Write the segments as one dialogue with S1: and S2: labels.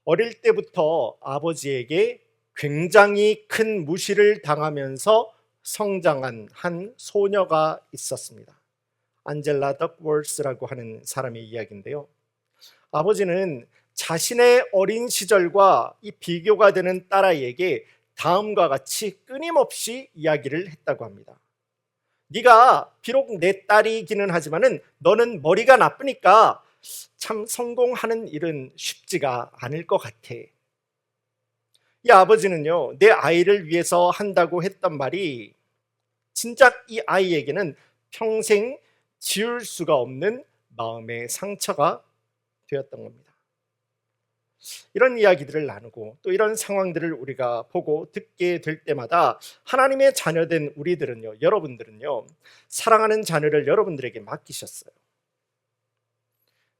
S1: 어릴 때부터 아버지에게 굉장히 큰 무시를 당하면서 성장한 한 소녀가 있었습니다. 안젤라 덕월스라고 하는 사람의 이야기인데요. 아버지는 자신의 어린 시절과 이 비교가 되는 딸아이에게 다음과 같이 끊임없이 이야기를 했다고 합니다. 네가 비록 내 딸이기는 하지만은 너는 머리가 나쁘니까 참 성공하는 일은 쉽지가 않을 것 같아. 이 아버지는요, 내 아이를 위해서 한다고 했던 말이 진작 이 아이에게는 평생 지울 수가 없는 마음의 상처가 되었던 겁니다. 이런 이야기들을 나누고 또 이런 상황들을 우리가 보고 듣게 될 때마다 하나님의 자녀된 우리들은요, 여러분들은요, 사랑하는 자녀를 여러분들에게 맡기셨어요.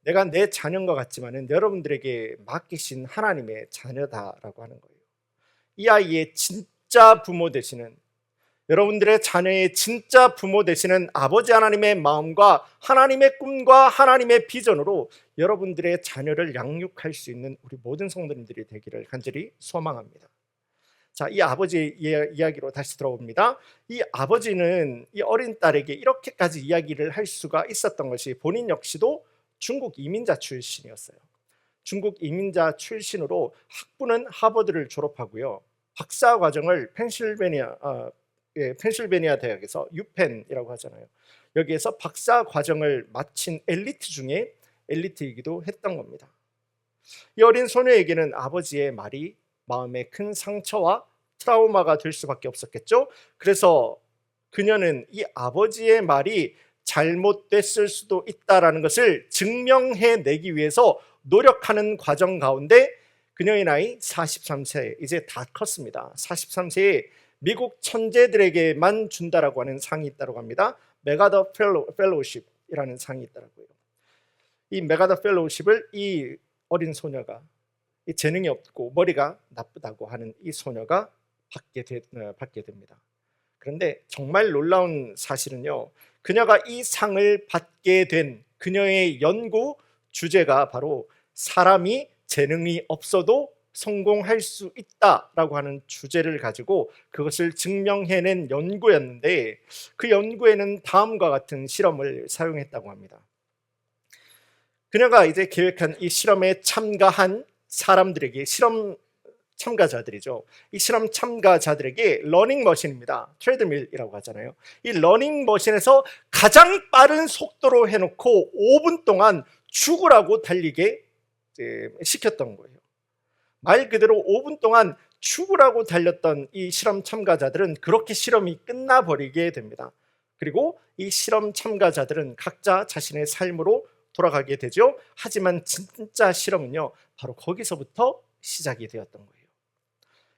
S1: 내가 내 자녀인 것 같지만은 여러분들에게 맡기신 하나님의 자녀다라고 하는 거예요. 이 아이의 진짜 부모 되시는, 여러분들의 자녀의 진짜 부모 되시는 아버지 하나님의 마음과 하나님의 꿈과 하나님의 비전으로 여러분들의 자녀를 양육할 수 있는 우리 모든 성도님들이 되기를 간절히 소망합니다. 자, 이 아버지의 이야기로 다시 들어봅니다. 이 아버지는 이 어린 딸에게 이렇게까지 이야기를 할 수가 있었던 것이 본인 역시도 중국 이민자 출신이었어요. 중국 이민자 출신으로 학부는 하버드를 졸업하고요, 박사 과정을 펜실베니아 대학에서 유펜이라고 하잖아요. 여기에서 박사 과정을 마친 엘리트 중에 엘리트이기도 했던 겁니다. 이 어린 소녀에게는 아버지의 말이 마음에 큰 상처와 트라우마가 될 수밖에 없었겠죠. 그래서 그녀는 이 아버지의 말이 잘못됐을 수도 있다라는 것을 증명해내기 위해서 노력하는 과정 가운데 그녀의 나이 43세, 이제 다 컸습니다. 43세에 미국 천재들에게만 준다라고 하는 상이 있다고 합니다. 메가더 펠로우십이라는 상이 있더라고요. 이 메가더 펠로우십을 이 어린 소녀가, 이 재능이 없고 머리가 나쁘다고 하는 이 소녀가 받게 됩니다. 그런데 정말 놀라운 사실은요, 그녀가 이 상을 받게 된 그녀의 연구 주제가 바로 사람이 재능이 없어도 성공할 수 있다라고 하는 주제를 가지고 그것을 증명해낸 연구였는데, 그 연구에는 다음과 같은 실험을 사용했다고 합니다. 그녀가 이제 계획한 이 실험에 참가한 사람들에게, 실험 참가자들이죠, 이 실험 참가자들에게 러닝머신입니다. 트레드밀이라고 하잖아요. 이 러닝머신에서 가장 빠른 속도로 해놓고 5분 동안 죽으라고 달리게 시켰던 거예요. 말 그대로 5분 동안 죽으라고 달렸던 이 실험 참가자들은 그렇게 실험이 끝나버리게 됩니다. 그리고 이 실험 참가자들은 각자 자신의 삶으로 돌아가게 되죠. 하지만 진짜 실험은요, 바로 거기서부터 시작이 되었던 거예요.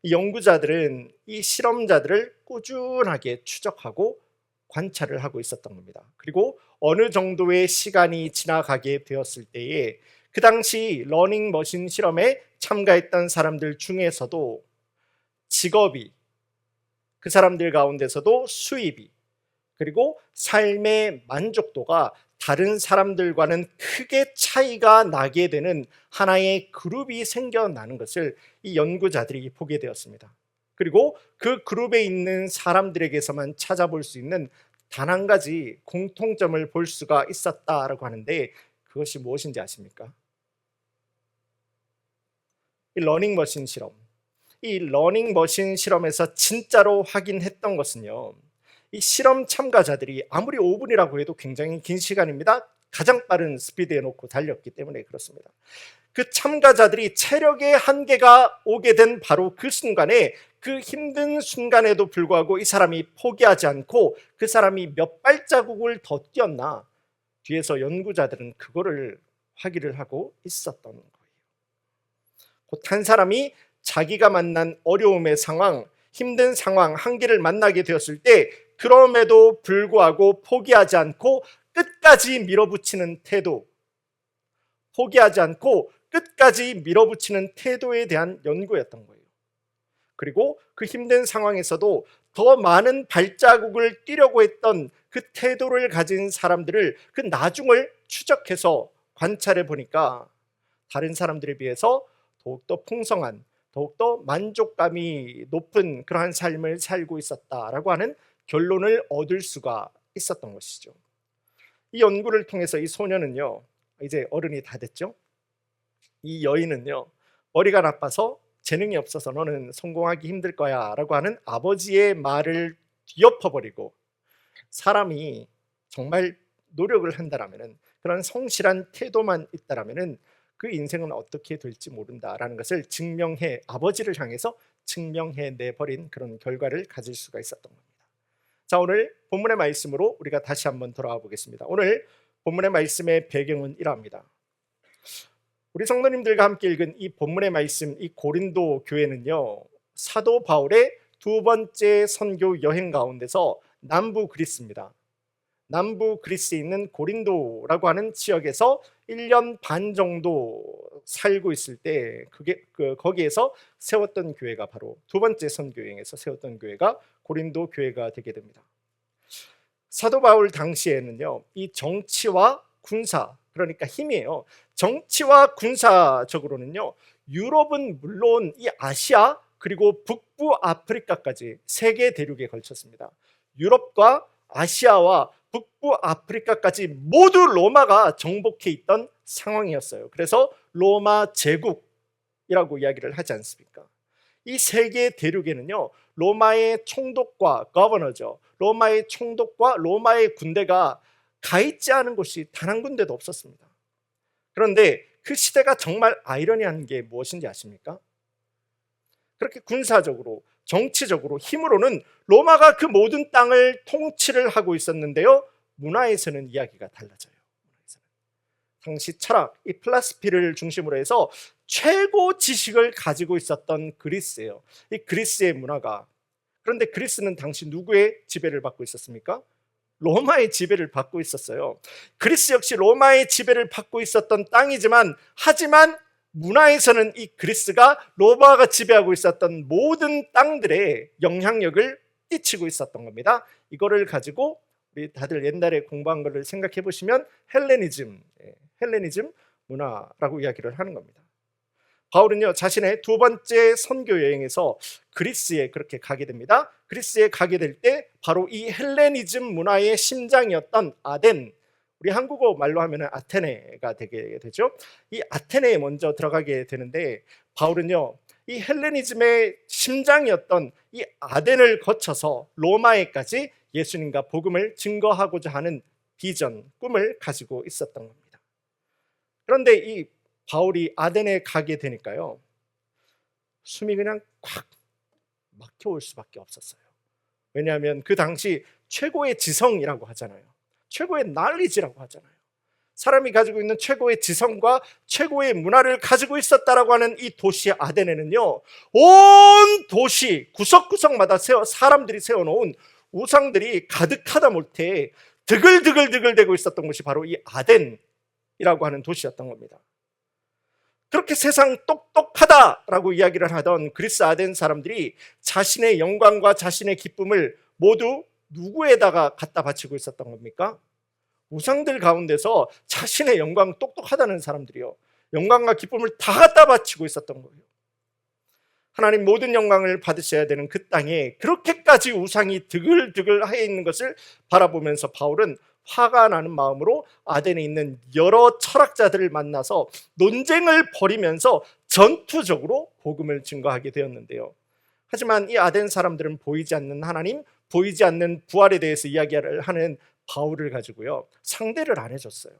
S1: 이 연구자들은 이 실험자들을 꾸준하게 추적하고 관찰을 하고 있었던 겁니다. 그리고 어느 정도의 시간이 지나가게 되었을 때에 그 당시 러닝머신 실험에 참가했던 사람들 중에서도 직업이, 그 사람들 가운데서도 수입이, 그리고 삶의 만족도가 다른 사람들과는 크게 차이가 나게 되는 하나의 그룹이 생겨나는 것을 이 연구자들이 보게 되었습니다. 그리고 그 그룹에 있는 사람들에게서만 찾아볼 수 있는 단 한 가지 공통점을 볼 수가 있었다라고 하는데, 그것이 무엇인지 아십니까? 이 러닝머신 실험. 이 러닝머신 실험에서 진짜로 확인했던 것은요, 이 실험 참가자들이 아무리 5분이라고 해도 굉장히 긴 시간입니다. 가장 빠른 스피드에 놓고 달렸기 때문에 그렇습니다. 그 참가자들이 체력의 한계가 오게 된 바로 그 순간에, 그 힘든 순간에도 불구하고 이 사람이 포기하지 않고 그 사람이 몇 발자국을 더 뛰었나, 뒤에서 연구자들은 그거를 확인을 하고 있었던 거예요. 곧 한 사람이 자기가 만난 어려움의 상황, 힘든 상황, 한계를 만나게 되었을 때 그럼에도 불구하고 포기하지 않고 끝까지 밀어붙이는 태도, 포기하지 않고 끝까지 밀어붙이는 태도에 대한 연구였던 거예요. 그리고 그 힘든 상황에서도 더 많은 발자국을 뛰려고 했던 그 태도를 가진 사람들을, 그 나중을 추적해서 관찰해 보니까 다른 사람들에 비해서 더욱더 풍성한, 더욱더 만족감이 높은 그러한 삶을 살고 있었다라고 하는 결론을 얻을 수가 있었던 것이죠. 이 연구를 통해서 이 소녀는요, 이제 어른이 다 됐죠. 이 여인은요, 머리가 나빠서 재능이 없어서 너는 성공하기 힘들 거야 라고 하는 아버지의 말을 뒤엎어버리고, 사람이 정말 노력을 한다라면, 그런 성실한 태도만 있다라면 그 인생은 어떻게 될지 모른다라는 것을 증명해, 아버지를 향해서 증명해 내버린 그런 결과를 가질 수가 있었던 겁니다. 자, 오늘 본문의 말씀으로 우리가 다시 한번 돌아와 보겠습니다. 오늘 본문의 말씀의 배경은 이러합니다. 우리 성도님들과 함께 읽은 이 본문의 말씀, 이 고린도 교회는요, 사도 바울의 두 번째 선교 여행 가운데서 남부 그리스입니다. 남부 그리스에 있는 고린도라고 하는 지역에서 1년 반 정도 살고 있을 때 거기에서 세웠던 교회가, 바로 두 번째 선교 여행에서 세웠던 교회가 고린도 교회가 되게 됩니다. 사도 바울 당시에는요, 이 정치와 군사, 그러니까 힘이에요. 정치와 군사적으로는요, 유럽은 물론 이 아시아 그리고 북부 아프리카까지 세 개 대륙에 걸쳤습니다. 유럽과 아시아와 북부 아프리카까지 모두 로마가 정복해 있던 상황이었어요. 그래서 로마 제국이라고 이야기를 하지 않습니까? 이 세 개 대륙에는요, 로마의 총독과 거버너죠, 로마의 총독과 로마의 군대가 가 있지 않은 곳이 단 한 군데도 없었습니다. 그런데 그 시대가 정말 아이러니한 게 무엇인지 아십니까? 그렇게 군사적으로, 정치적으로, 힘으로는 로마가 그 모든 땅을 통치를 하고 있었는데요, 문화에서는 이야기가 달라져요. 당시 철학, 이 플라스피를 중심으로 해서 최고 지식을 가지고 있었던 그리스예요. 이 그리스의 문화가, 그런데 그리스는 당시 누구의 지배를 받고 있었습니까? 로마의 지배를 받고 있었어요. 그리스 역시 로마의 지배를 받고 있었던 땅이지만, 하지만 문화에서는 이 그리스가 로마가 지배하고 있었던 모든 땅들의 영향력을 끼치고 있었던 겁니다. 이거를 가지고 우리 다들 옛날에 공부한 것을 생각해 보시면 헬레니즘 문화라고 이야기를 하는 겁니다. 바울은요, 자신의 두 번째 선교 여행에서 그리스에 그렇게 가게 됩니다. 그리스에 가게 될 때 바로 이 헬레니즘 문화의 심장이었던 아덴, 우리 한국어 말로 하면 아테네가 되게 되죠. 이 아테네에 먼저 들어가게 되는데, 바울은요, 이 헬레니즘의 심장이었던 이 아덴을 거쳐서 로마에까지 예수님과 복음을 증거하고자 하는 비전, 꿈을 가지고 있었던 겁니다. 그런데 이 바울이 아덴에 가게 되니까요, 숨이 그냥 꽉 막혀올 수밖에 없었어요. 왜냐하면 그 당시 최고의 지성이라고 하잖아요. 최고의 knowledge라고 하잖아요. 사람이 가지고 있는 최고의 지성과 최고의 문화를 가지고 있었다라고 하는 이 도시 아덴에는요, 온 도시 구석구석마다 사람들이 세워놓은 우상들이 가득하다 못해 드글드글드글대고 있었던 곳이 바로 이 아덴이라고 하는 도시였던 겁니다. 그렇게 세상 똑똑하다라고 이야기를 하던 그리스 아덴 사람들이 자신의 영광과 자신의 기쁨을 모두 누구에다가 갖다 바치고 있었던 겁니까? 우상들 가운데서 자신의 영광, 똑똑하다는 사람들이요, 영광과 기쁨을 다 갖다 바치고 있었던 거예요. 하나님 모든 영광을 받으셔야 되는 그 땅에 그렇게까지 우상이 드글드글해 있는 것을 바라보면서 바울은 화가 나는 마음으로 아덴에 있는 여러 철학자들을 만나서 논쟁을 벌이면서 전투적으로 복음을 증거하게 되었는데요. 하지만 이 아덴 사람들은 보이지 않는 하나님, 보이지 않는 부활에 대해서 이야기를 하는 바울을 가지고요, 상대를 안 해줬어요.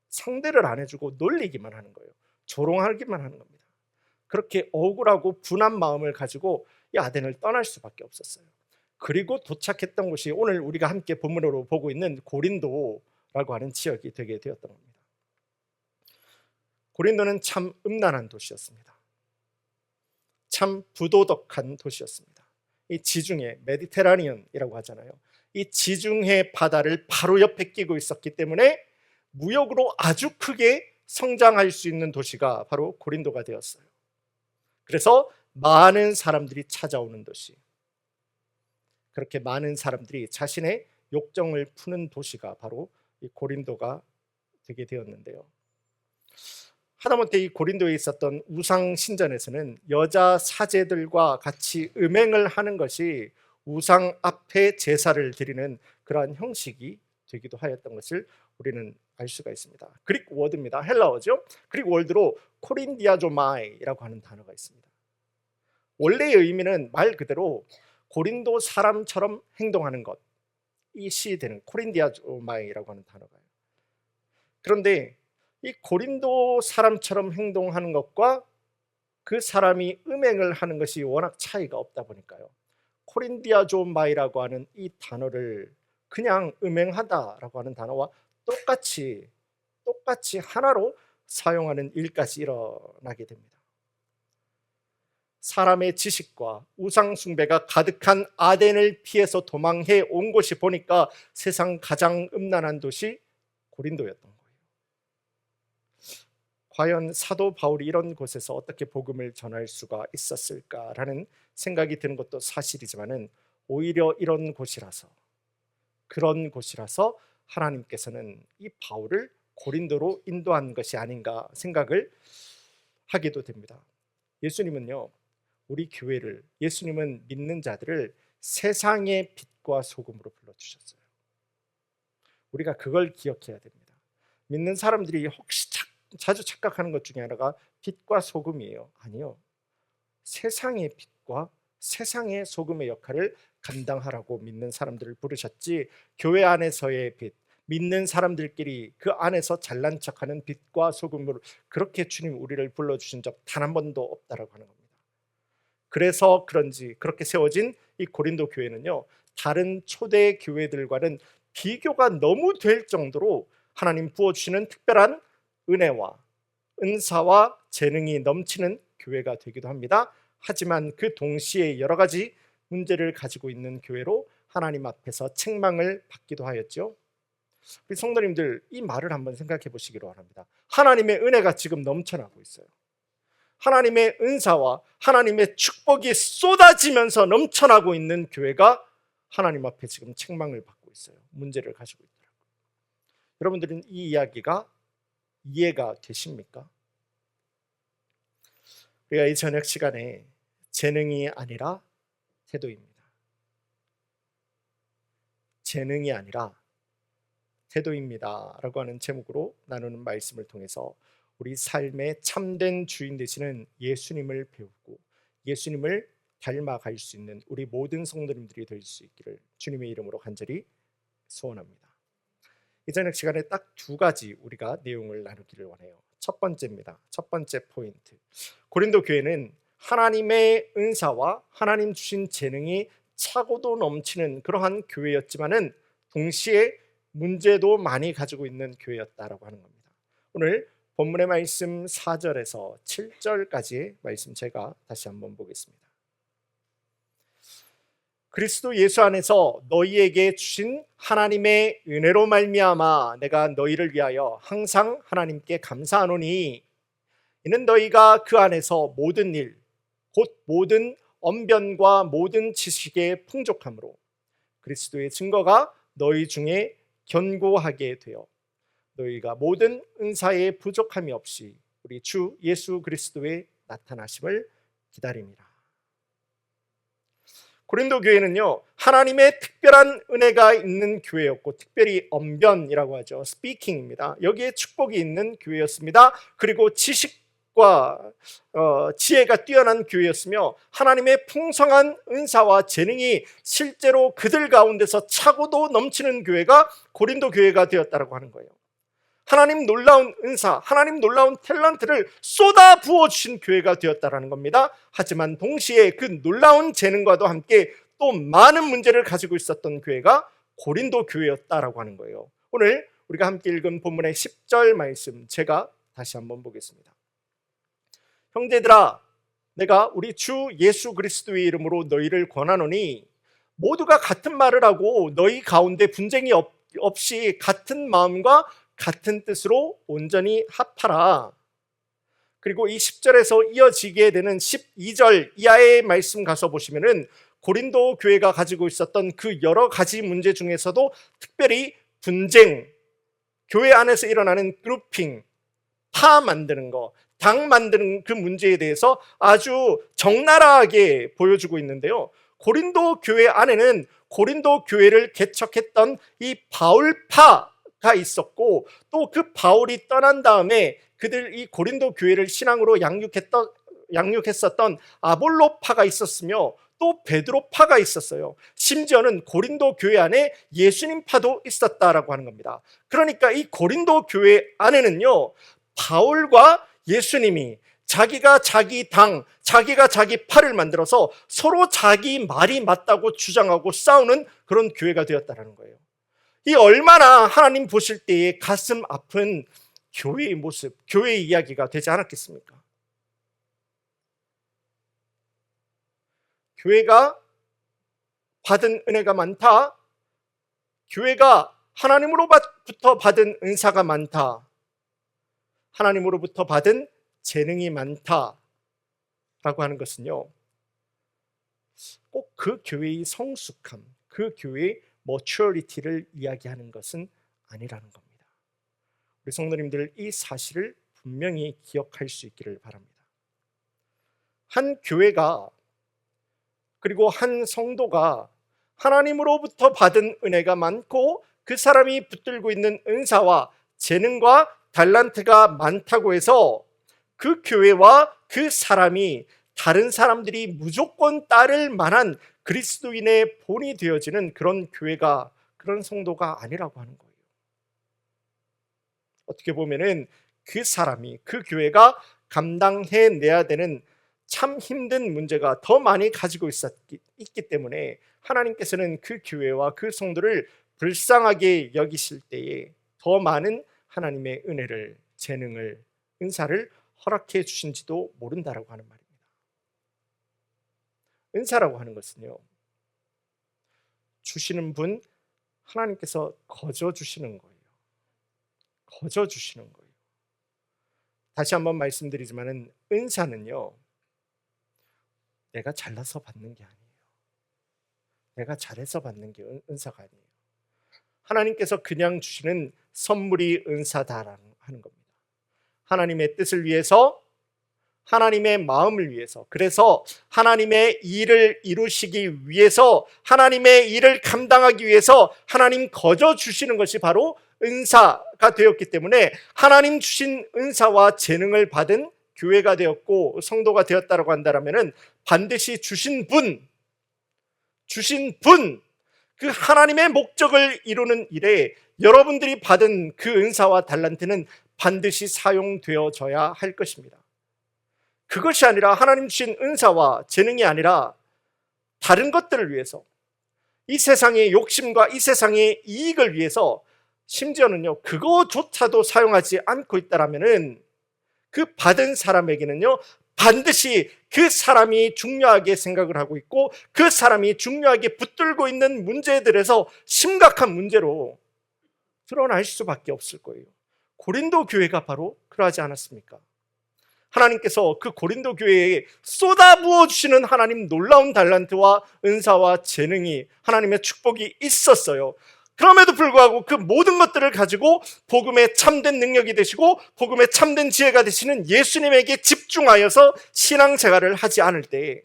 S1: 상대를 안 해주고 놀리기만 하는 거예요. 조롱하기만 하는 겁니다. 그렇게 억울하고 분한 마음을 가지고 이 아덴을 떠날 수밖에 없었어요. 그리고 도착했던 곳이 오늘 우리가 함께 본문으로 보고 있는 고린도라고 하는 지역이 되게 되었던 겁니다. 고린도는 참 음란한 도시였습니다. 참 부도덕한 도시였습니다. 이 지중해, 메디테라니언이라고 하잖아요. 이 지중해 바다를 바로 옆에 끼고 있었기 때문에 무역으로 아주 크게 성장할 수 있는 도시가 바로 고린도가 되었어요. 그래서 많은 사람들이 찾아오는 도시, 그렇게 많은 사람들이 자신의 욕정을 푸는 도시가 바로 이 고린도가 되게 되었는데요. 하다못해 이 고린도에 있었던 우상 신전에서는 여자 사제들과 같이 음행을 하는 것이 우상 앞에 제사를 드리는 그러한 형식이 되기도 하였던 것을 우리는 알 수가 있습니다. 그릭 워드입니다. 헬라어죠. 그릭 월드로 코린디아조마이라고 하는 단어가 있습니다. 원래의 의미는 말 그대로 고린도 사람처럼 행동하는 것, 이 되는 코린디아조마이라고 하는 단어가요. 그런데 이 고린도 사람처럼 행동하는 것과 그 사람이 음행을 하는 것이 워낙 차이가 없다 보니까요, 코린디아조마이라고 하는 이 단어를 그냥 음행하다라고 하는 단어와 똑같이 하나로 사용하는 일까지 일어나게 됩니다. 사람의 지식과 우상 숭배가 가득한 아덴을 피해서 도망해 온 곳이 보니까 세상 가장 음란한 도시 고린도였던 거예요. 과연 사도 바울이 이런 곳에서 어떻게 복음을 전할 수가 있었을까라는 생각이 드는 것도 사실이지만은, 오히려 이런 곳이라서, 그런 곳이라서 하나님께서는 이 바울을 고린도로 인도한 것이 아닌가 생각을 하기도 됩니다. 예수님은요, 우리 교회를, 예수님은 믿는 자들을 세상의 빛과 소금으로 불러주셨어요. 우리가 그걸 기억해야 됩니다. 믿는 사람들이 혹시 자주 착각하는 것 중에 하나가 빛과 소금이에요. 아니요, 세상의 빛과 세상의 소금의 역할을 감당하라고 믿는 사람들을 부르셨지, 교회 안에서의 빛, 믿는 사람들끼리 그 안에서 잘난 척하는 빛과 소금으로 그렇게 주님 우리를 불러주신 적 단 한 번도 없다라고 하는 겁니다. 그래서 그런지 그렇게 세워진 이 고린도 교회는요, 다른 초대 교회들과는 비교가 너무 될 정도로 하나님 부어주시는 특별한 은혜와 은사와 재능이 넘치는 교회가 되기도 합니다. 하지만 그 동시에 여러 가지 문제를 가지고 있는 교회로 하나님 앞에서 책망을 받기도 하였죠. 우리 성도님들, 이 말을 한번 생각해 보시기를 바랍니다. 하나님의 은혜가 지금 넘쳐나고 있어요. 하나님의 은사와 하나님의 축복이 쏟아지면서 넘쳐나고 있는 교회가 하나님 앞에 지금 책망을 받고 있어요. 문제를 가지고 있더라고요. 여러분들은 이 이야기가 이해가 되십니까? 우리가 이 저녁 시간에 재능이 아니라 태도입니다. 재능이 아니라 태도입니다 라고 하는 제목으로 나누는 말씀을 통해서 우리 삶의 참된 주인 되시는 예수님을 배우고 예수님을 닮아갈 수 있는 우리 모든 성도님들이 될 수 있기를 주님의 이름으로 간절히 소원합니다. 이 저녁 시간에 딱 두 가지 우리가 내용을 나누기를 원해요. 첫 번째입니다. 첫 번째 포인트, 고린도 교회는 하나님의 은사와 하나님 주신 재능이 차고도 넘치는 그러한 교회였지만은 동시에 문제도 많이 가지고 있는 교회였다라고 하는 겁니다. 오늘 본문의 말씀 4절에서 7절까지의 말씀 제가 다시 한번 보겠습니다. 그리스도 예수 안에서 너희에게 주신 하나님의 은혜로 말미암아 내가 너희를 위하여 항상 하나님께 감사하노니, 이는 너희가 그 안에서 모든 일 곧 모든 언변과 모든 지식의 풍족함으로 그리스도의 증거가 너희 중에 견고하게 되어 너희가 모든 은사의 부족함이 없이 우리 주 예수 그리스도의 나타나심을 기다립니다. 고린도 교회는요, 하나님의 특별한 은혜가 있는 교회였고, 특별히 언변이라고 하죠, 스피킹입니다. 여기에 축복이 있는 교회였습니다. 그리고 지식과 지혜가 뛰어난 교회였으며 하나님의 풍성한 은사와 재능이 실제로 그들 가운데서 차고도 넘치는 교회가 고린도 교회가 되었다고 하는 거예요. 하나님 놀라운 은사, 하나님 놀라운 탤런트를 쏟아 부어주신 교회가 되었다는 겁니다. 하지만 동시에 그 놀라운 재능과도 함께 또 많은 문제를 가지고 있었던 교회가 고린도 교회였다라고 하는 거예요. 오늘 우리가 함께 읽은 본문의 10절 말씀 제가 다시 한번 보겠습니다. 형제들아, 내가 우리 주 예수 그리스도의 이름으로 너희를 권하노니 모두가 같은 말을 하고 너희 가운데 분쟁이 없이 같은 마음과 같은 뜻으로 온전히 합하라. 그리고 이 10절에서 이어지게 되는 12절 이하의 말씀 가서 보시면은 고린도 교회가 가지고 있었던 그 여러 가지 문제 중에서도 특별히 분쟁, 교회 안에서 일어나는 그룹핑, 파 만드는 거, 당 만드는 그 문제에 대해서 아주 적나라하게 보여주고 있는데요. 고린도 교회 안에는 고린도 교회를 개척했던 이 바울파가 있었고, 또 그 바울이 떠난 다음에 이 고린도 교회를 신앙으로 양육했었던 아볼로파가 있었으며, 또 베드로파가 있었어요. 심지어는 고린도 교회 안에 예수님파도 있었다라고 하는 겁니다. 그러니까 이 고린도 교회 안에는요, 바울과 예수님이 자기가 자기 당, 자기가 자기 파를 만들어서 서로 자기 말이 맞다고 주장하고 싸우는 그런 교회가 되었다는 거예요. 이 얼마나 하나님 보실 때에 가슴 아픈 교회의 모습, 교회의 이야기가 되지 않았겠습니까? 교회가 받은 은혜가 많다, 교회가 하나님으로부터 받은 은사가 많다, 하나님으로부터 받은 재능이 많다라고 하는 것은요, 꼭 그 교회의 성숙함, 그 교회의 머추어리티를 이야기하는 것은 아니라는 겁니다. 우리 성도님들, 이 사실을 분명히 기억할 수 있기를 바랍니다. 한 교회가, 그리고 한 성도가 하나님으로부터 받은 은혜가 많고 그 사람이 붙들고 있는 은사와 재능과 달란트가 많다고 해서 그 교회와 그 사람이 다른 사람들이 무조건 따를 만한 그리스도인의 본이 되어지는 그런 교회가, 그런 성도가 아니라고 하는 거예요. 어떻게 보면은 그 사람이, 그 교회가 감당해내야 되는 참 힘든 문제가 더 많이 가지고 있기 때문에 하나님께서는 그 교회와 그 성도를 불쌍하게 여기실 때에 더 많은 하나님의 은혜를, 재능을, 은사를 허락해 주신지도 모른다라고 하는 말입니다. 은사라고 하는 것은요, 주시는 분 하나님께서 거저 주시는 거예요. 거저 주시는 거예요. 다시 한번 말씀드리지만은 은사는요, 내가 잘나서 받는 게 아니에요. 내가 잘해서 받는 게 은사가 아니에요. 하나님께서 그냥 주시는 선물이 은사다라는 하는 겁니다. 하나님의 뜻을 위해서, 하나님의 마음을 위해서, 그래서 하나님의 일을 이루시기 위해서, 하나님의 일을 감당하기 위해서 하나님 거저 주시는 것이 바로 은사가 되었기 때문에 하나님 주신 은사와 재능을 받은 교회가 되었고 성도가 되었다고 한다면 반드시 주신 분, 그 하나님의 목적을 이루는 일에 여러분들이 받은 그 은사와 달란트는 반드시 사용되어져야 할 것입니다. 그것이 아니라, 하나님 주신 은사와 재능이 아니라 다른 것들을 위해서, 이 세상의 욕심과 이 세상의 이익을 위해서, 심지어는요 그거조차도 사용하지 않고 있다라면은 그 받은 사람에게는요 반드시 그 사람이 중요하게 생각을 하고 있고 그 사람이 중요하게 붙들고 있는 문제들에서 심각한 문제로 드러날 수밖에 없을 거예요. 고린도 교회가 바로 그러하지 않았습니까? 하나님께서 그 고린도 교회에 쏟아부어 주시는 하나님 놀라운 달란트와 은사와 재능이, 하나님의 축복이 있었어요. 그럼에도 불구하고 그 모든 것들을 가지고 복음의 참된 능력이 되시고 복음의 참된 지혜가 되시는 예수님에게 집중하여서 신앙생활을 하지 않을 때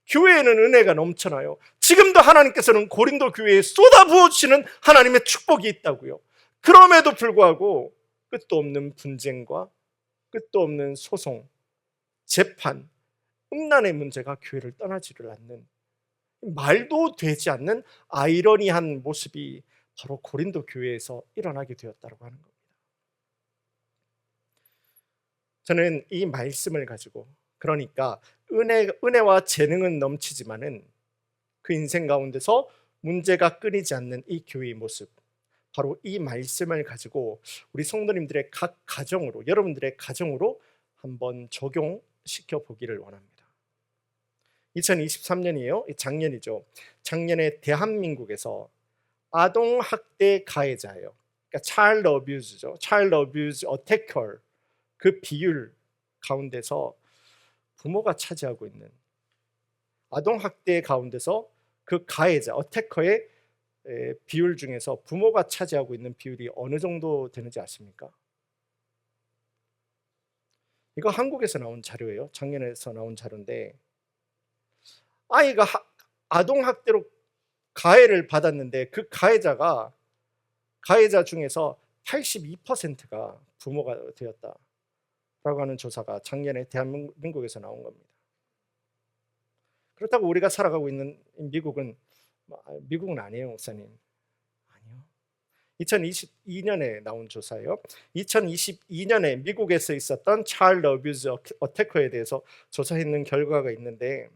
S1: 교회에는 은혜가 넘쳐나요. 지금도 하나님께서는 고린도 교회에 쏟아부어 주시는 하나님의 축복이 있다고요. 그럼에도 불구하고 끝도 없는 분쟁과 끝도 없는 소송, 재판, 음란의 문제가 교회를 떠나지를 않는, 말도 되지 않는 아이러니한 모습이 바로 고린도 교회에서 일어나게 되었다고 하는 겁니다. 저는 이 말씀을 가지고, 그러니까 은혜와 재능은 넘치지만은 그 인생 가운데서 문제가 끊이지 않는 이 교회의 모습, 바로 이 말씀을 가지고 우리 성도님들의 각 가정으로, 여러분들의 가정으로 한번 적용시켜 보기를 원합니다. 2023년이에요. 작년이죠. 작년에 대한민국에서 아동학대 가해자예요. 그러니까 차일드 어뷰즈죠. 차일드 어뷰즈 어태커, 그 비율 가운데서 부모가 차지하고 있는, 아동학대 가운데서 그 가해자, 어태커의 비율 중에서 부모가 차지하고 있는 비율이 어느 정도 되는지 아십니까? 이거 한국에서 나온 자료예요. 작년에서 나온 자료인데 아이가 아동학대로 가해를 받았는데 그 가해자 중에서 82%가 부모가 되었다라고 하는 조사가 작년에 대한민국에서 나온 겁니다. 그렇다고 우리가 살아가고 있는 미국은 아니에요, 목사님. 아니요. 2022년에 나온 조사예요. 2022년에 미국에서 있었던 차일드 어뷰즈 어태커에 대해서 조사했는 결과가 있는데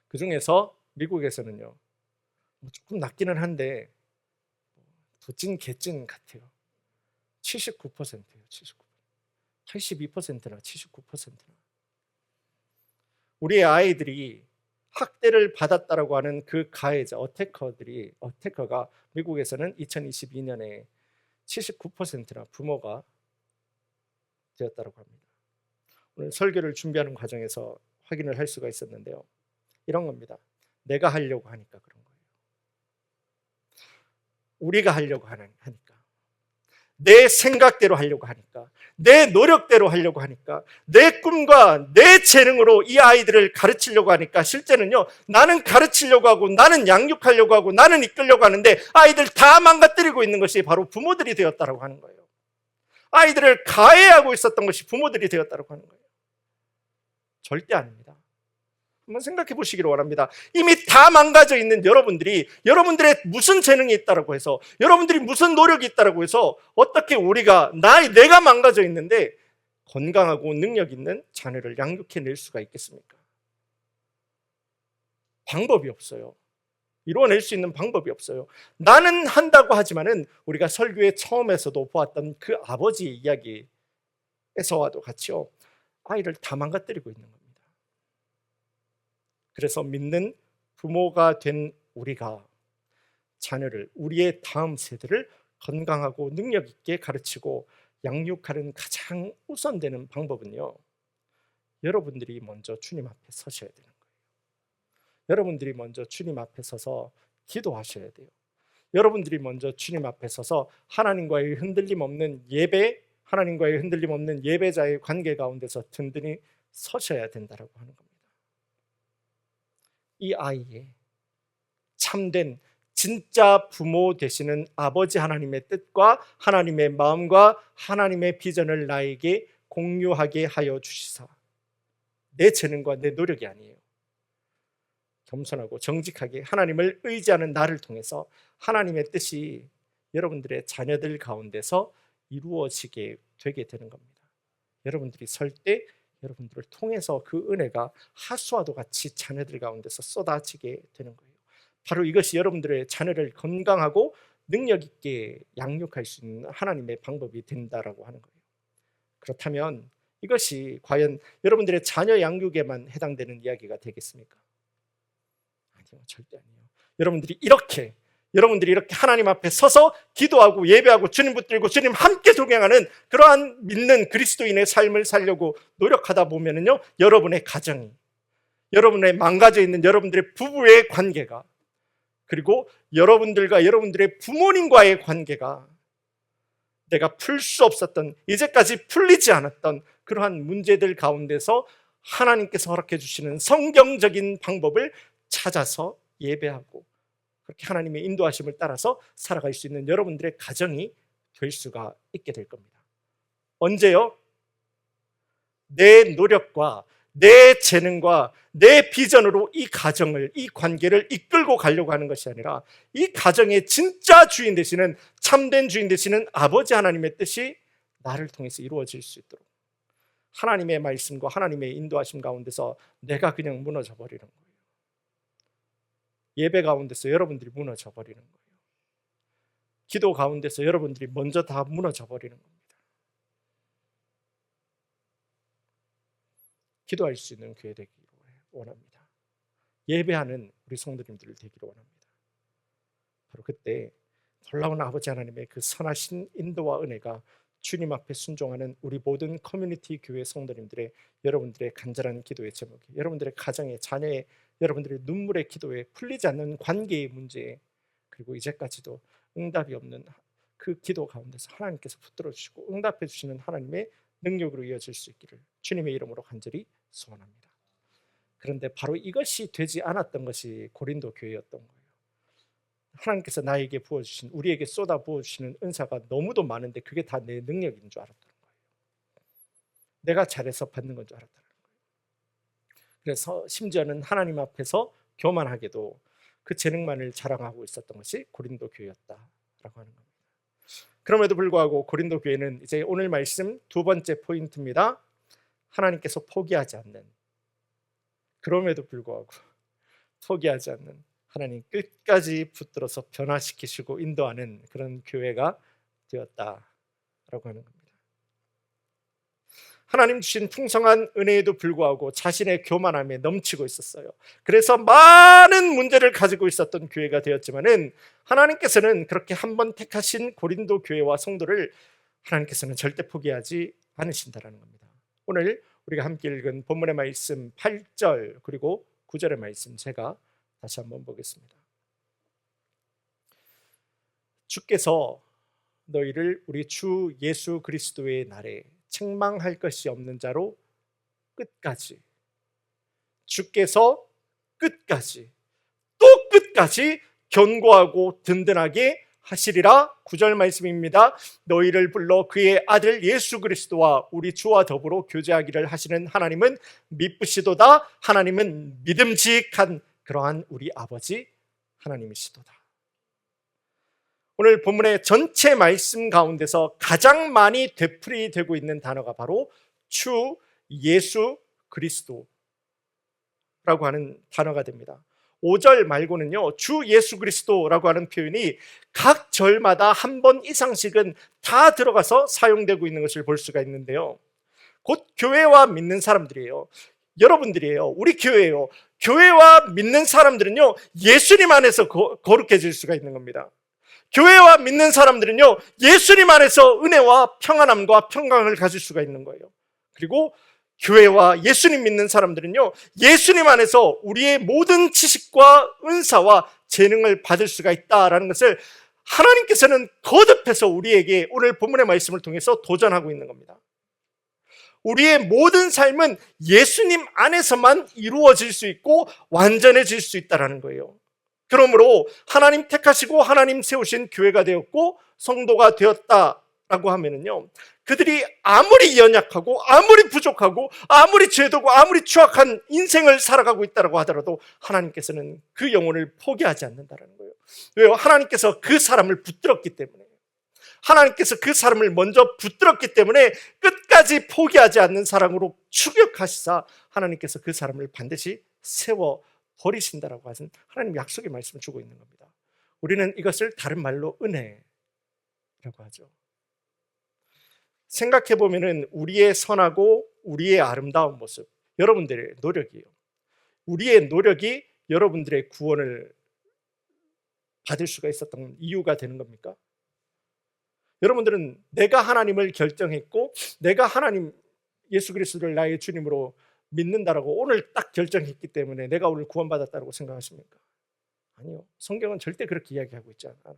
S1: 그 중에서 미국에서는요, 조금 낮기는 한데 도찐 개찐 같아요. 79%예요. 82%나 79%나. 우리의 아이들이 학대를 받았다라고 하는 그 가해자 어태커가 미국에서는 2022년에 79%나 부모가 되었다고 합니다. 오늘 설교를 준비하는 과정에서 확인을 할 수가 있었는데요. 이런 겁니다. 내가 하려고 하니까 그런 거예요. 우리가 하려고 하니까, 내 생각대로 하려고 하니까, 내 노력대로 하려고 하니까, 내 꿈과 내 재능으로 이 아이들을 가르치려고 하니까 실제는요, 나는 가르치려고 하고 나는 양육하려고 하고 나는 이끌려고 하는데 아이들 다 망가뜨리고 있는 것이 바로 부모들이 되었다고 하는 거예요. 아이들을 가해하고 있었던 것이 부모들이 되었다고 하는 거예요. 절대 아닙니다. 한번 생각해 보시기를 원합니다. 이미 다 망가져 있는 여러분들의 무슨 재능이 있다고 해서, 여러분들이 무슨 노력이 있다고 해서 어떻게 내가 망가져 있는데 건강하고 능력 있는 자녀를 양육해낼 수가 있겠습니까? 방법이 없어요. 이루어낼 수 있는 방법이 없어요. 나는 한다고 하지만은 우리가 설교의 처음에서도 보았던 그 아버지 이야기에서와도 같이요, 아이를 다 망가뜨리고 있는 겁니다. 그래서 믿는 부모가 된 우리가 자녀를, 우리의 다음 세대를 건강하고 능력 있게 가르치고 양육하는 가장 우선되는 방법은요, 여러분들이 먼저 주님 앞에 서셔야 되는 거예요. 여러분들이 먼저 주님 앞에 서서 기도하셔야 돼요. 여러분들이 먼저 주님 앞에 서서 하나님과의 흔들림 없는 예배자의 관계 가운데서 든든히 서셔야 된다고 하는 겁니다. 이 아이의 참된 진짜 부모 되시는 아버지 하나님의 뜻과 하나님의 마음과 하나님의 비전을 나에게 공유하게 하여 주시사, 내 재능과 내 노력이 아니에요. 겸손하고 정직하게 하나님을 의지하는 나를 통해서 하나님의 뜻이 여러분들의 자녀들 가운데서 이루어지게 되게 되는 겁니다. 여러분들이 설 때 여러분들을 통해서 그 은혜가 하수와도 같이 자녀들 가운데서 쏟아지게 되는 거예요. 바로 이것이 여러분들의 자녀를 건강하고 능력 있게 양육할 수 있는 하나님의 방법이 된다라고 하는 거예요. 그렇다면 이것이 과연 여러분들의 자녀 양육에만 해당되는 이야기가 되겠습니까? 아니요, 절대 아니에요. 여러분들이 이렇게 하나님 앞에 서서 기도하고 예배하고 주님 붙들고 주님 함께 동행하는 그러한 믿는 그리스도인의 삶을 살려고 노력하다 보면은요, 여러분의 가정이, 여러분의 망가져 있는 여러분들의 부부의 관계가, 그리고 여러분들과 여러분들의 부모님과의 관계가 내가 풀 수 없었던, 이제까지 풀리지 않았던 그러한 문제들 가운데서 하나님께서 허락해 주시는 성경적인 방법을 찾아서 예배하고 그렇게 하나님의 인도하심을 따라서 살아갈 수 있는 여러분들의 가정이 될 수가 있게 될 겁니다. 언제요? 내 노력과 내 재능과 내 비전으로 이 가정을, 이 관계를 이끌고 가려고 하는 것이 아니라 이 가정의 진짜 주인 되시는, 참된 주인 되시는 아버지 하나님의 뜻이 나를 통해서 이루어질 수 있도록 하나님의 말씀과 하나님의 인도하심 가운데서 내가 그냥 무너져 버리는 거예요. 예배 가운데서 여러분들이 무너져 버리는 거예요. 기도 가운데서 여러분들이 먼저 다 무너져 버리는 겁니다. 기도할 수 있는 교회 되기를 원합니다. 예배하는 우리 성도님들 되기를 원합니다. 바로 그때 놀라운 아버지 하나님의 그 선하신 인도와 은혜가 주님 앞에 순종하는 우리 모든 커뮤니티 교회 성도님들의, 여러분들의 간절한 기도의 제목이, 여러분들의 가정의, 자녀의, 여러분들의 눈물의 기도에, 풀리지 않는 관계의 문제에, 그리고 이제까지도 응답이 없는 그 기도 가운데서 하나님께서 붙들어 주시고 응답해 주시는 하나님의 능력으로 이어질 수 있기를 주님의 이름으로 간절히 소원합니다. 그런데 바로 이것이 되지 않았던 것이 고린도 교회였던 거예요. 하나님께서 나에게 부어주신, 우리에게 쏟아 부어주시는 은사가 너무도 많은데 그게 다 내 능력인 줄 알았다는 거예요. 내가 잘해서 받는 건 줄 알았다는 거예요. 그래서 심지어는 하나님 앞에서 교만하게도 그 재능만을 자랑하고 있었던 것이 고린도 교회였다라고 하는 겁니다. 그럼에도 불구하고 고린도 교회는 이제 오늘 말씀 두 번째 포인트입니다. 하나님께서 포기하지 않는, 그럼에도 불구하고 포기하지 않는, 하나님 끝까지 붙들어서 변화시키시고 인도하는 그런 교회가 되었다라고 하는 겁니다. 하나님 주신 풍성한 은혜에도 불구하고 자신의 교만함에 넘치고 있었어요. 그래서 많은 문제를 가지고 있었던 교회가 되었지만은 하나님께서는 그렇게 한번 택하신 고린도 교회와 성도를 하나님께서는 절대 포기하지 않으신다라는 겁니다. 오늘 우리가 함께 읽은 본문의 말씀 8절 그리고 9절의 말씀 제가 다시 한번 보겠습니다. 주께서 너희를 우리 주 예수 그리스도의 날에 책망할 것이 없는 자로 끝까지, 주께서 끝까지, 또 끝까지 견고하고 든든하게 하시리라. 9절 말씀입니다. 너희를 불러 그의 아들 예수 그리스도와 우리 주와 더불어 교제하기를 하시는 하나님은 미쁘시도다. 하나님은 믿음직한 그러한 우리 아버지 하나님이시도다. 오늘 본문의 전체 말씀 가운데서 가장 많이 되풀이되고 있는 단어가 바로 주 예수 그리스도라고 하는 단어가 됩니다. 5절 말고는요, 주 예수 그리스도라고 하는 표현이 각 절마다 한 번 이상씩은 다 들어가서 사용되고 있는 것을 볼 수가 있는데요, 곧 교회와 믿는 사람들이에요. 여러분들이에요. 우리 교회예요. 교회와 믿는 사람들은요, 예수님 안에서 거룩해질 수가 있는 겁니다. 교회와 믿는 사람들은요, 예수님 안에서 은혜와 평안함과 평강을 가질 수가 있는 거예요. 그리고 교회와 예수님 믿는 사람들은요, 예수님 안에서 우리의 모든 지식과 은사와 재능을 받을 수가 있다라는 것을 하나님께서는 거듭해서 우리에게 오늘 본문의 말씀을 통해서 도전하고 있는 겁니다. 우리의 모든 삶은 예수님 안에서만 이루어질 수 있고 완전해질 수 있다는 거예요. 그러므로 하나님 택하시고 하나님 세우신 교회가 되었고 성도가 되었다라고 하면은요, 그들이 아무리 연약하고 아무리 부족하고 아무리 죄도고 아무리 추악한 인생을 살아가고 있다고 하더라도 하나님께서는 그 영혼을 포기하지 않는다는 거예요. 왜요? 하나님께서 그 사람을 붙들었기 때문에, 하나님께서 그 사람을 먼저 붙들었기 때문에 끝까지 포기하지 않는 사랑으로 추격하시사 하나님께서 그 사람을 반드시 세워 버리신다라고 하신 하나님 약속의 말씀을 주고 있는 겁니다. 우리는 이것을 다른 말로 은혜라고 하죠. 생각해 보면은 우리의 선하고 우리의 아름다운 모습, 여러분들의 노력이에요. 우리의 노력이 여러분들의 구원을 받을 수가 있었던 이유가 되는 겁니까? 여러분들은 내가 하나님을 결정했고 내가 하나님 예수 그리스도를 나의 주님으로 믿는다라고 오늘 딱 결정했기 때문에 내가 오늘 구원받았다고 생각하십니까? 아니요. 성경은 절대 그렇게 이야기하고 있지 않아요.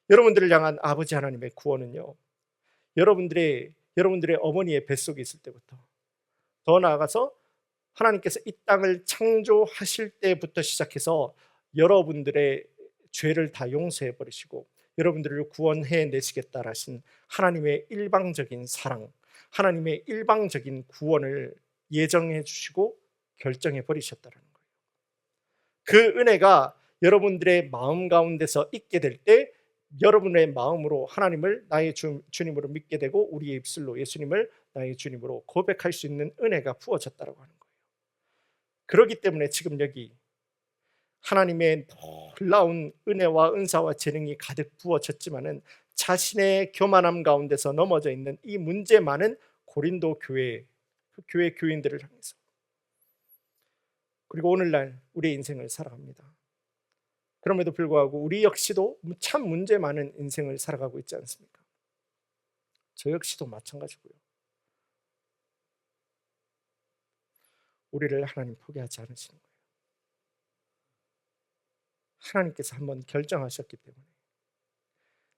S1: 여러분들을 향한 아버지 하나님의 구원은요, 여러분들의 어머니의 뱃속에 있을 때부터, 더 나아가서 하나님께서 이 땅을 창조하실 때부터 시작해서 여러분들의 죄를 다 용서해 버리시고 여러분들을 구원해 내시겠다 하신 하나님의 일방적인 사랑, 하나님의 일방적인 구원을 예정해 주시고 결정해 버리셨다는 거예요. 그 은혜가 여러분들의 마음 가운데서 있게 될 때 여러분의 마음으로 하나님을 나의 주님으로 믿게 되고 우리의 입술로 예수님을 나의 주님으로 고백할 수 있는 은혜가 부어졌다고 하는 거예요. 그렇기 때문에 지금 여기 하나님의 놀라운 은혜와 은사와 재능이 가득 부어졌지만은 자신의 교만함 가운데서 넘어져 있는 이 문제 많은 고린도 교회, 그 교회 교인들을 향해서, 그리고 오늘날 우리의 인생을 살아갑니다. 그럼에도 불구하고 우리 역시도 참 문제 많은 인생을 살아가고 있지 않습니까? 저 역시도 마찬가지고요. 우리를 하나님 포기하지 않으시는 거예요. 하나님께서 한번 결정하셨기 때문에,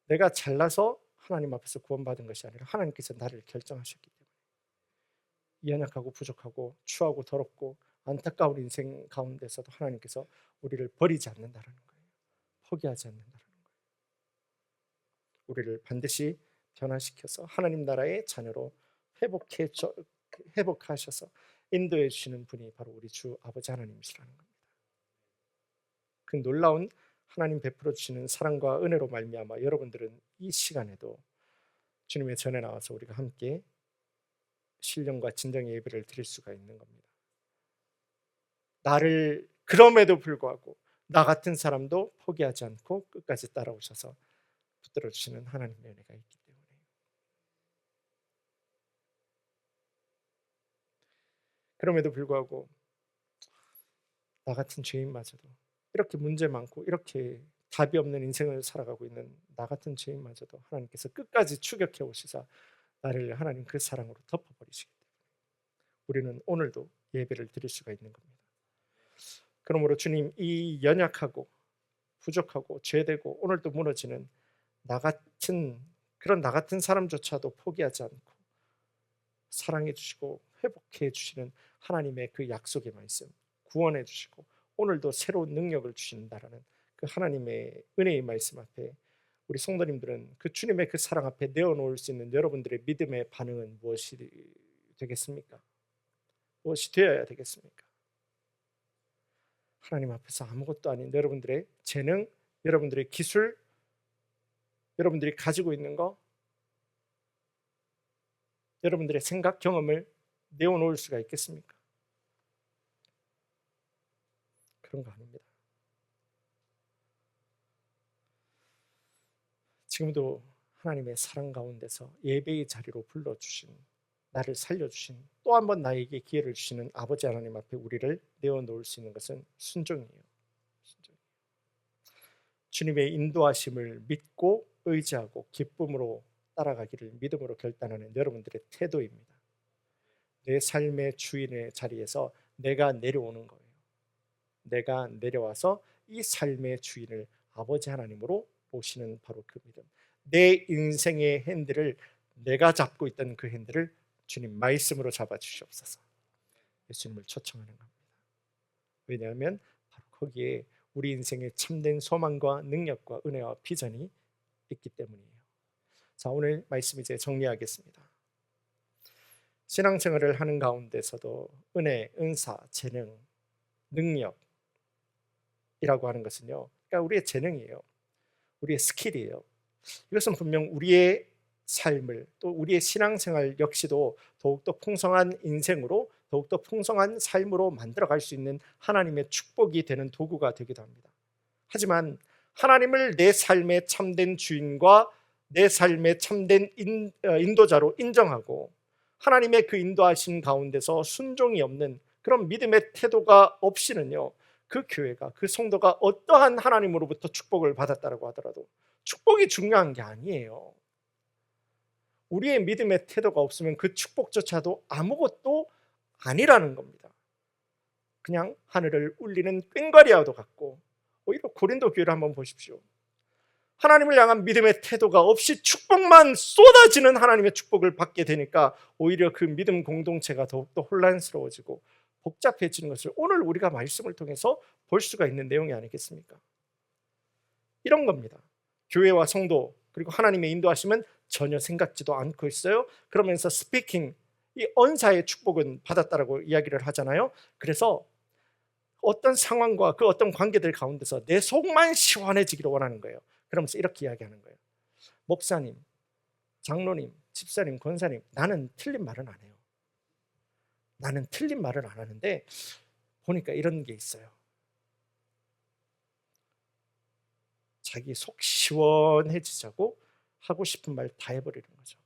S1: 내가 잘나서 하나님 앞에서 구원받은 것이 아니라 하나님께서 나를 결정하셨기 때문에 연약하고 부족하고 추하고 더럽고 안타까운 인생 가운데서도 하나님께서 우리를 버리지 않는다는 거예요. 포기하지 않는다는 거예요. 우리를 반드시 변화시켜서 하나님 나라의 자녀로 회복하셔서 인도해 주시는 분이 바로 우리 주 아버지 하나님이시라는 겁니다. 그 놀라운 하나님 베풀어 주시는 사랑과 은혜로 말미암아 여러분들은 이 시간에도 주님의 전에 나와서 우리가 함께 신령과 진정의 예배를 드릴 수가 있는 겁니다. 나를 그럼에도 불구하고 나 같은 사람도 포기하지 않고 끝까지 따라오셔서 붙들어 주시는 하나님의 은혜가 있기 때문에 그럼에도 불구하고 나 같은 죄인마저도 이렇게 문제 많고 이렇게 답이 없는 인생을 살아가고 있는 나 같은 죄인마저도 하나님께서 끝까지 추격해 오시사 나를 하나님 그 사랑으로 덮어버리시기 때문에 우리는 오늘도 예배를 드릴 수가 있는 겁니다. 그러므로 주님, 이 연약하고 부족하고 죄되고 오늘도 무너지는 나 같은 그런 나 같은 사람조차도 포기하지 않고 사랑해 주시고 회복해 주시는 하나님의 그 약속의 말씀 구원해 주시고 오늘도 새로운 능력을 주신다라는 그 하나님의 은혜의 말씀 앞에 우리 성도님들은 그 주님의 그 사랑 앞에 내어놓을 수 있는 여러분들의 믿음의 반응은 무엇이 되겠습니까? 무엇이 되어야 되겠습니까? 하나님 앞에서 아무것도 아닌 여러분들의 재능, 여러분들의 기술, 여러분들이 가지고 있는 거, 여러분들의 생각, 경험을 내어놓을 수가 있겠습니까? 그런 거 아닙니다. 지금도 하나님의 사랑 가운데서 예배의 자리로 불러주신, 나를 살려주신, 또 한 번 나에게 기회를 주시는 아버지 하나님 앞에 우리를 내어놓을 수 있는 것은 순종이에요. 주님의 인도하심을 믿고 의지하고 기쁨으로 따라가기를 믿음으로 결단하는 여러분들의 태도입니다. 내 삶의 주인의 자리에서 내가 내려오는 거예요. 내가 내려와서 이 삶의 주인을 아버지 하나님으로 모시는 바로 그 믿음. 내 인생의 핸들을 내가 잡고 있던 그 핸들을 주님 말씀으로 잡아 주시옵소서. 예수님을 초청하는 겁니다. 왜냐하면 바로 거기에 우리 인생의 참된 소망과 능력과 은혜와 비전이 있기 때문이에요. 자, 오늘 말씀 이제 정리하겠습니다. 신앙생활을 하는 가운데서도 은혜, 은사, 재능, 능력이라고 하는 것은요, 그러니까 우리의 재능이에요. 우리의 스킬이에요. 이것은 분명 우리의 삶을 또 우리의 신앙생활 역시도 더욱더 풍성한 인생으로 더욱더 풍성한 삶으로 만들어갈 수 있는 하나님의 축복이 되는 도구가 되기도 합니다. 하지만 하나님을 내 삶의 참된 주인과 내 삶의 참된 인도자로 인정하고 하나님의 그 인도하신 가운데서 순종이 없는 그런 믿음의 태도가 없이는요, 그 교회가 그 성도가 어떠한 하나님으로부터 축복을 받았다라고 하더라도 축복이 중요한 게 아니에요. 우리의 믿음의 태도가 없으면 그 축복조차도 아무것도 아니라는 겁니다. 그냥 하늘을 울리는 꽹과리와도 같고, 오히려 고린도 교회를 한번 보십시오. 하나님을 향한 믿음의 태도가 없이 축복만 쏟아지는 하나님의 축복을 받게 되니까 오히려 그 믿음 공동체가 더욱더 혼란스러워지고 복잡해지는 것을 오늘 우리가 말씀을 통해서 볼 수가 있는 내용이 아니겠습니까? 이런 겁니다. 교회와 성도 그리고 하나님의 인도하심은 전혀 생각지도 않고 있어요. 그러면서 스피킹, 이 언사의 축복은 받았다라고 이야기를 하잖아요. 그래서 어떤 상황과 그 어떤 관계들 가운데서 내 속만 시원해지기를 원하는 거예요. 그러면서 이렇게 이야기하는 거예요. 목사님, 장로님, 집사님, 권사님, 나는 틀린 말은 안 해요. 나는 틀린 말은 안 하는데 보니까 이런 게 있어요. 자기 속 시원해지자고 하고 싶은 말 다 해버리는 거죠.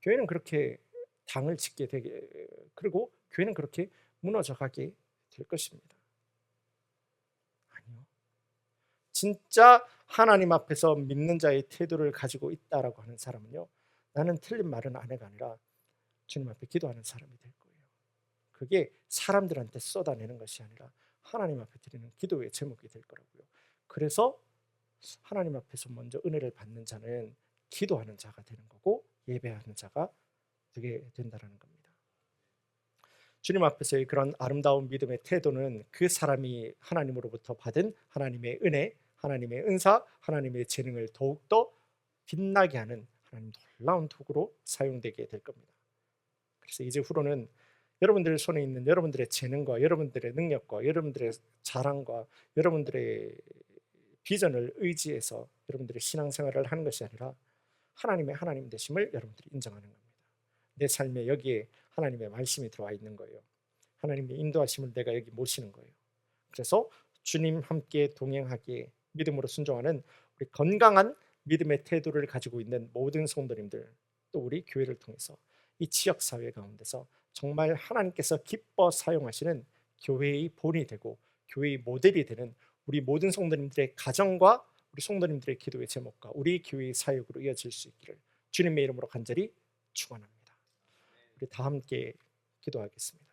S1: 교회는 그렇게 당을 짓게 되게, 그리고 교회는 그렇게 무너져 가게 될 것입니다. 아니요. 진짜 하나님 앞에서 믿는 자의 태도를 가지고 있다라고 하는 사람은요, 나는 틀린 말은 안 해가 아니라 주님 앞에 기도하는 사람이 될 거예요. 그게 사람들한테 쏟아내는 것이 아니라 하나님 앞에 드리는 기도의 제목이 될 거라고요. 그래서 하나님 앞에서 먼저 은혜를 받는 자는 기도하는 자가 되는 거고 예배하는 자가 되게 된다는 겁니다. 주님 앞에서의 그런 아름다운 믿음의 태도는 그 사람이 하나님으로부터 받은 하나님의 은혜, 하나님의 은사, 하나님의 재능을 더욱더 빛나게 하는 하나님 놀라운 도구로 사용되게 될 겁니다. 그래서 이제 후로는 여러분들 손에 있는 여러분들의 재능과 여러분들의 능력과 여러분들의 자랑과 여러분들의 비전을 의지해서 여러분들의 신앙생활을 하는 것이 아니라 하나님의 하나님 되심을 여러분들이 인정하는 겁니다. 내 삶에 여기에 하나님의 말씀이 들어와 있는 거예요. 하나님의 인도하심을 내가 여기 모시는 거예요. 그래서 주님 함께 동행하기에 믿음으로 순종하는 우리 건강한 믿음의 태도를 가지고 있는 모든 성도님들, 또 우리 교회를 통해서 이 지역사회 가운데서 정말 하나님께서 기뻐 사용하시는 교회의 본이 되고 교회의 모델이 되는 우리 모든 성도님들의 가정과 우리 성도님들의 기도의 제목과 우리 교회의 사역으로 이어질 수 있기를 주님의 이름으로 간절히 축원합니다. 우리 다 함께 기도하겠습니다.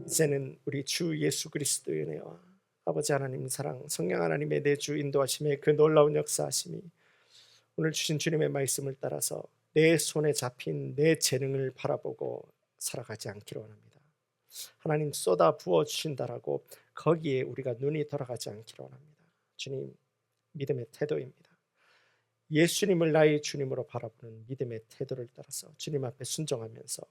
S1: 이제는 우리 주 예수 그리스도의 은혜와 아버지 하나님 사랑, 성령 하나님의 내주 인도하심의 그 놀라운 역사하심이 오늘 주신 주님의 말씀을 따라서 내 손에 잡힌 내 재능을 바라보고 살아가지 않기를 원합니다. 하나님 쏟아 부어 주신다라고 거기에 우리가 눈이 돌아가지 않기를 원합니다. 주님, 믿음의 태도입니다. 예수님을 나의 주님으로 바라보는 믿음의 태도를 따라서 주님 앞에 순종하면서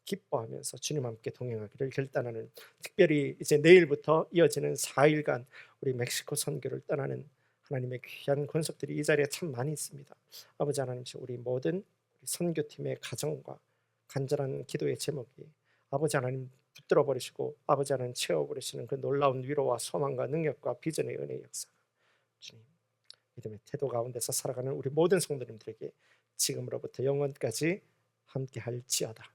S1: 기뻐하면서 주님 함께 동행하기를 결단하는, 특별히 이제 내일부터 이어지는 4일간 우리 멕시코 선교를 떠나는 하나님의 귀한 권속들이 이 자리에 참 많이 있습니다. 아버지 하나님, 우리 모든 우리 선교팀의 가정과 간절한 기도의 제목이 아버지 하나님 붙들어 버리시고 아버지 하나님 채워 버리시는 그 놀라운 위로와 소망과 능력과 비전의 은혜의 역사, 주님 믿음의 태도 가운데서 살아가는 우리 모든 성도님들에게 지금으로부터 영원까지 함께 할지어다.